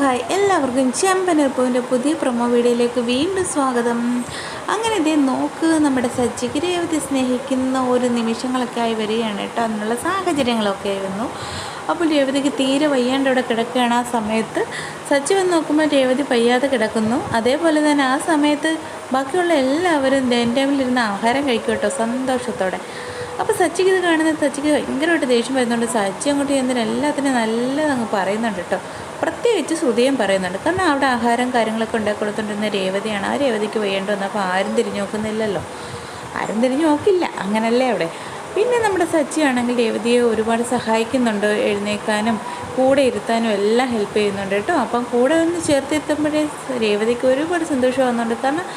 Hi എല്ലാവർക്കും ചെമ്പനീർപ്പൂവിൻ്റെ പുതിയ promo വീഡിയോയിലേക്ക് വീണ്ടും സ്വാഗതം. അങ്ങനെ ഇതേ നോക്ക്, നമ്മുടെ സച്ചിക്ക് രേവതി സ്നേഹിക്കുന്ന ഒരു നിമിഷങ്ങളൊക്കെ ആയി വരികയാണ് കേട്ടോ. അതിനുള്ള സാഹചര്യങ്ങളൊക്കെ ആയി വന്നു. അപ്പോൾ രേവതിക്ക് തീരെ വയ്യാണ്ട് അവിടെ കിടക്കുകയാണ്. ആ സമയത്ത് സച്ചി വന്ന് നോക്കുമ്പോൾ രേവതി വയ്യാതെ കിടക്കുന്നു. അതേപോലെ തന്നെ ആ സമയത്ത് ബാക്കിയുള്ള എല്ലാവരും ഡൈനിങ് ടേബിളിലിരുന്ന് ആഹാരം കഴിക്കും കേട്ടോ, സന്തോഷത്തോടെ. അപ്പോൾ സച്ചിക്ക് ഇത് കാണുന്നത് സച്ചിക്ക് ഭയങ്കരമായിട്ട് ദേഷ്യം വരുന്നുണ്ട്. സച്ചി അങ്ങോട്ട് ചെന്നിട്ട് എല്ലാത്തിനും നല്ലതങ്ങ് പറയുന്നുണ്ട് കേട്ടോ. പ്രത്യേകിച്ച് ശ്രുതിയും പറയുന്നുണ്ട്. കാരണം അവിടെ ആഹാരം കാര്യങ്ങളൊക്കെ ഉണ്ടാക്കി കൊടുത്തുകൊണ്ടിരുന്ന രേവതിയാണ്. ആ രേവതിക്ക് വേണ്ടി വന്നപ്പോൾ ആരും തിരിഞ്ഞു നോക്കുന്നില്ലല്ലോ, ആരും തിരിഞ്ഞു നോക്കില്ല, അങ്ങനല്ലേ അവിടെ. പിന്നെ നമ്മുടെ സച്ചിയാണെങ്കിൽ രേവതിയെ ഒരുപാട് സഹായിക്കുന്നുണ്ട്, എഴുന്നേൽക്കാനും കൂടെ ഇരുത്താനും എല്ലാം ഹെൽപ്പ് ചെയ്യുന്നുണ്ട് കേട്ടോ. അപ്പം കൂടെ ഒന്ന് ചേർത്തിരുത്തുമ്പോഴേ രേവതിക്ക് ഒരുപാട് സന്തോഷമാകുന്നുണ്ട്. കാരണം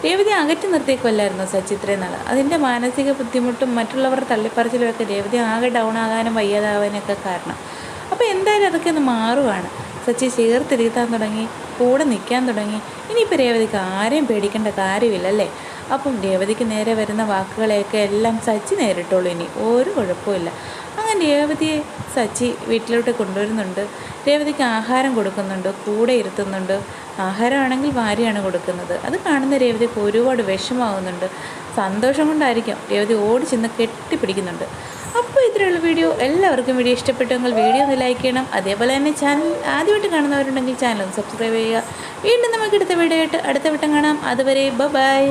രേവതി അകറ്റി നിർത്തിയേക്കുമല്ലായിരുന്നു സച്ചി ഇത്രയും നാൾ. അതിൻ്റെ മാനസിക ബുദ്ധിമുട്ടും മറ്റുള്ളവരുടെ തള്ളിപ്പറച്ചിലുമൊക്കെ രേവതി ആകെ ഡൗൺ ആകാനും വയ്യാതാവാനൊക്കെ കാരണം. അപ്പോൾ എന്തായാലും അതൊക്കെ ഒന്ന് മാറുവാണ്. സച്ചി ചേർത്തിരുത്താൻ തുടങ്ങി, കൂടെ നിൽക്കാൻ തുടങ്ങി. ഇനിയിപ്പോൾ രേവതിക്ക് ആരെയും പേടിക്കേണ്ട കാര്യമില്ലല്ലേ. അപ്പം രേവതിക്ക് നേരെ വരുന്ന വാക്കുകളെയൊക്കെ എല്ലാം സച്ചി നേരിട്ടോളൂ, ഇനി ഒരു കുഴപ്പമില്ല. അങ്ങനെ രേവതിയെ സച്ചി വീട്ടിലോട്ട് കൊണ്ടുവരുന്നുണ്ട്. രേവതിക്ക് ആഹാരം കൊടുക്കുന്നുണ്ട്, കൂടെ ഇരുത്തുന്നുണ്ട്. ആഹാരമാണെങ്കിൽ വാരിയാണ് കൊടുക്കുന്നത്. അത് കാണുന്ന രേവതിക്ക് ഒരുപാട് വിഷമാവുന്നുണ്ട്. സന്തോഷം കൊണ്ടായിരിക്കും രേവതി ഓടി ചെന്ന് കെട്ടിപ്പിടിക്കുന്നുണ്ട്. അപ്പോൾ ഇത്രയുള്ള വീഡിയോ. എല്ലാവർക്കും വീഡിയോ ഇഷ്ടപ്പെട്ടെങ്കിൽ വീഡിയോ ഒന്ന് ലൈക്ക് ചെയ്യണം. അതേപോലെ തന്നെ ചാനൽ ആദ്യമായിട്ട് കാണുന്നവരുണ്ടെങ്കിൽ ചാനൽ ഒന്ന് സബ്സ്ക്രൈബ് ചെയ്യുക. വീണ്ടും നമുക്ക് അടുത്ത വീഡിയോ ആയിട്ട് അടുത്ത വട്ടം കാണാം. അതുവരെ ബൈ.